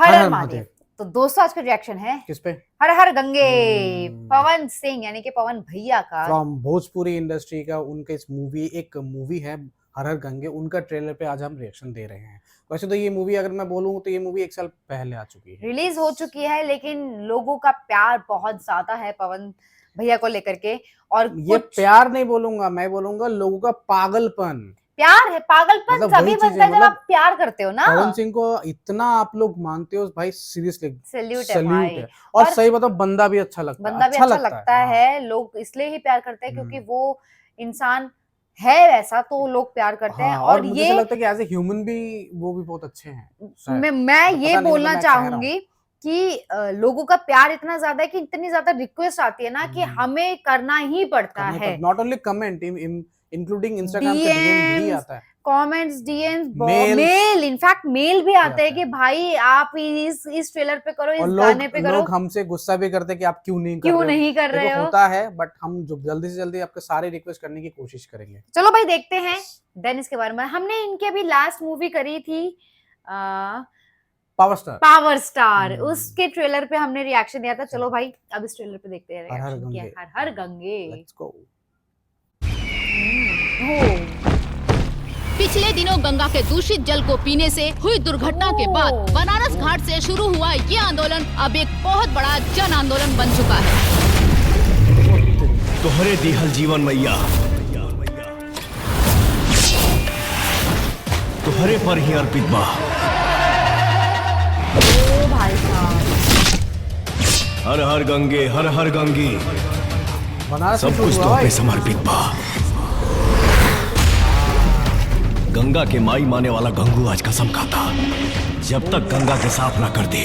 हर हर महादेव। तो दोस्तों आज का रिएक्शन है किस पे? हर हर गंगे, पवन सिंह यानी कि पवन भैया का, फ्रॉम भोजपुरी इंडस्ट्री का। उनके इस एक मूवी है हर हर गंगे, उनका ट्रेलर पे आज हम रिएक्शन दे रहे हैं। वैसे तो ये मूवी अगर मैं बोलूं तो ये मूवी 1 साल पहले आ चुकी है, रिलीज हो चुकी है, लेकिन लोगों का प्यार बहुत ज्यादा है पवन भैया को लेकर के। और ये प्यार नहीं बोलूंगा, मैं बोलूंगा लोगों का पागलपन। प्यार है, पागलपन मतलब तभी बनता है जब आप प्यार करते हो ना। पवन सिंह को इतना आप लोग मानते हो भाई, सीरियसली सैल्यूट है भाई। और सही बताओ बंदा भी अच्छा लगता है, बंदा भी अच्छा लगता है। लोग इसलिए ही प्यार करते हैं क्योंकि वो इंसान है वैसा, तो लोग प्यार करते हैं। और मुझे ये लगता है कि एज ए ह्यूमन भी वो भी बहुत अच्छे हैं। मैं ये बोलना चाहूंगी कि लोगों का प्यार इतना ज्यादा है कि इतनी ज्यादा रिक्वेस्ट आती है ना कि हमें करना ही पड़ता है। Not only comment, including Instagram पे डीएम भी आता है, comments, DMs, mail, in fact mail भी आते हैं कि भाई आप इस ट्रेलर पे करो, इस गाने पे करो। लोग हमसे गुस्सा भी करते हैं कि आप क्यों नहीं कर रहे हो। होता है, बट हम जो जल्दी से जल्दी आपके सारे रिक्वेस्ट करने की कोशिश करेंगे। चलो भाई देखते हैं देन इसके बारे में। हमने इनके अभी लास्ट मूवी करी थी पावर स्टार, उसके ट्रेलर पे हमने रिएक्शन दिया था। चलो भाई अब इस ट्रेलर पे देखते हैं रिएक्शन क्या है। हर हर गंगे। Let's go. पिछले दिनों गंगा के दूषित जल को पीने से हुई दुर्घटना के बाद बनारस घाट से शुरू हुआ ये आंदोलन अब एक बहुत बड़ा जन आंदोलन बन चुका है। तोहरे दिहल जीवन मैया, तोहरे पर ही अर्पित बा। भाई साहब, हर हर गंगे, हर हर गंगी, सब कुछ तो पे समर्पित बा। गंगा के माई माने वाला गंगू आज कसम खाता, जब तक गंगा के साफ ना कर दे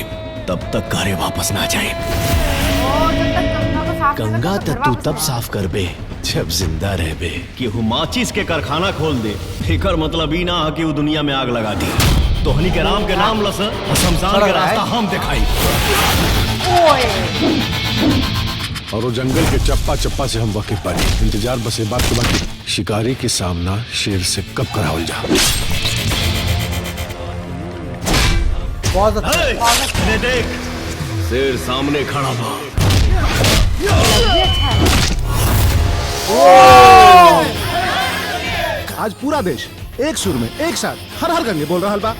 तब तक घरे वापस ना जाए। गंगा तू तब साफ कर बे जब जिंदा रह बे। कि वो माचिस के कारखाना खोल दे, फिकर मतलब ही ना कि वो दुनिया में आग लगा दी। तोहनी के राम के नाम लस शमशान के रास्ता हम दिखाई। और वो जंगल के चप्पा चप्पा से हम वाकिफ पानी। इंतजार बस ये बात के बाकी, शिकारी के सामना शेर से कब करावल जा। बहुत अच्छा। देख, शेर सामने खड़ा बा। आज पूरा देश एक सुर में एक साथ हर हर गंगे बोल रहा बा।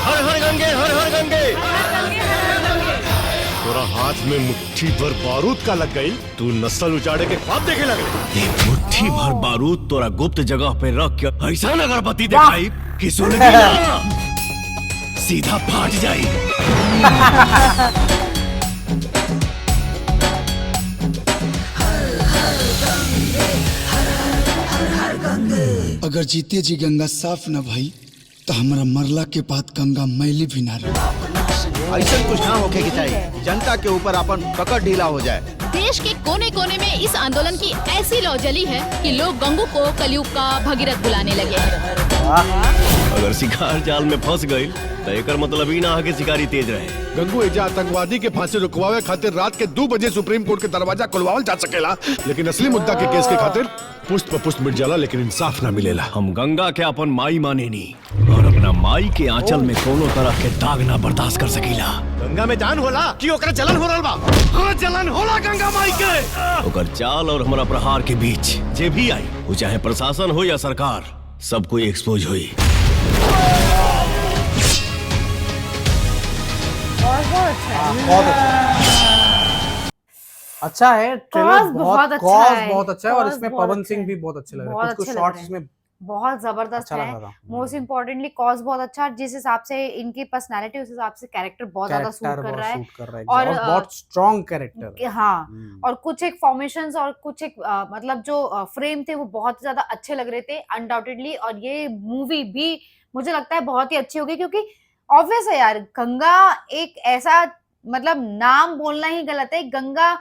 हर हर गंगे, हर हर गंगे। तोरा हाथ में मुट्ठी भर बारूद का लग गई, तू नस्ल उजाड़े के ख्वाब देखे लगे। ये मुट्ठी भर बारूद तोरा गुप्त जगह पे रख के ऐसा अगरबत्ती दिखाई कि सुन ना सीधा फाट जाई। अगर जीते जी गंगा साफ न भई तो हमारा मरला के बाद गंगा मैली भी ना रही। ऐसा कुछ ना होके की चाहिए, जनता के ऊपर अपन पकड़ ढीला हो जाए। देश के कोने कोने में इस आंदोलन की ऐसी लौ जली है कि लोग गंगू को कलयुग का भगीरथ बुलाने लगे हैं। अगर शिकार जाल में फंस गई तो एकर मतलब ही ना है कि शिकारी तेज रहे। गंगू एजा आतंकवादी के फांसी रुकवावे खातिर रात के 2 बजे सुप्रीम कोर्ट के दरवाजा खुलवावल जा सकेला, लेकिन असली मुद्दा के केस के खातिर पुष्ट पर पुष्ट मिट जाला, लेकिन इंसाफ ना मिलेला। हम गंगा के अपन माई माने नी और अपना माई के आंचल में कोनो तरह के दाग ना बर्दाश्त कर सकीला। गंगा में जान होला कि ओकरा जलन हो रहल बा। हाँ, जलन होला गंगा माई के। ओकर चाल और हमारा प्रहार के बीच जे भी आई, वो चाहे प्रशासन हो या सरकार, सब कोई एक्सपोज हुई। बहुत अच्छा है ट्रेलर, बहुत अच्छा है। और इसमें पवन सिंह भी बहुत अच्छे लग रहे हैं, कुछ शॉट्स में बहुत जबरदस्त है। मोस्ट इम्पोर्टेंटली कॉज बहुत अच्छा, जिस हिसाब से इनकी पर्सनालिटी उस हिसाब से कैरेक्टर बहुत ज्यादा सूट कर रहा है और बहुत स्ट्रॉन्ग कैरेक्टर। हाँ, और कुछ एक फॉर्मेशंस और कुछ एक मतलब जो फ्रेम थे वो बहुत ज्यादा अच्छे लग रहे थे अनडाउटेडली। और ये मूवी भी मुझे लगता है बहुत ही अच्छी होगी, क्योंकि ऑब्वियस है यार, गंगा एक ऐसा मतलब नाम बोलना ही गलत है। गंगा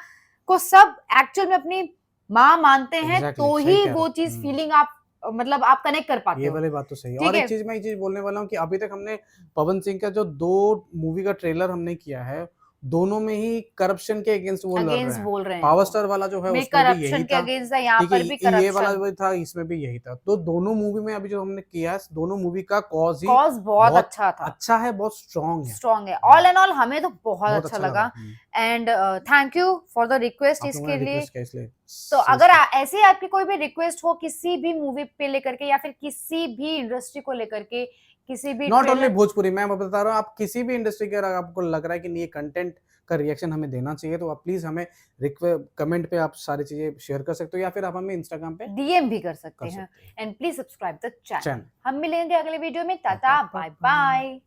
को सब एक्चुअल में अपनी माँ मानते हैं, तो ही वो चीज फीलिंग आप मतलब आप कनेक्ट कर पाते हो। ये वाली बात तो सही है। और एक चीज बोलने वाला हूँ कि अभी तक हमने पवन सिंह का जो 2 मूवी का ट्रेलर हमने किया है, दोनों में ही करप्शन के अगेंस्ट वो लड़ रहे अगेंस्ट हैं। बोल रहे हैं पावर वो। स्टार वाला जो है में उसमें भी करप्शन यही के था, अगेंस्ट है, यहाँ ठीक है, पर भी ये वाला करप्शन। जो था इसमें भी यही था। तो दोनों मूवी में अभी जो हमने किया है, दोनों मूवी का कॉज ही कॉज बहुत बहुत अच्छा था, अच्छा है, बहुत स्ट्रांग है, स्ट्रॉन्ग है। ऑल एंड ऑल हमें तो बहुत बहुत अच्छा अच्छा लगा। लगा। And thank you for the request आप लोगों इसके ने लिए। रिक्वेस्ट किया इसलिए तो अगर ऐसे ही आपकी कोई भी रिक्वेस्ट हो किसी भी मूवी पे लेकर के या फिर किसी भी इंडस्ट्री को लेकर के, किसी भी नॉट ओनली ट्रेलर, भोजपुरी, मैं बता रहा हूँ, आप किसी भी इंडस्ट्री के अगर आपको लग रहा है कि नहीं ये कंटेंट का रिएक्शन हमें देना चाहिए, तो आप प्लीज हमें कमेंट पे आप सारी चीजें शेयर कर सकते हो, या फिर आप हमें इंस्टाग्राम पे डीएम भी कर सकते कर हैं। सकते हैं। And please subscribe the channel. Channel हम मिलेंगे अगले वीडियो में। Tata, bye bye.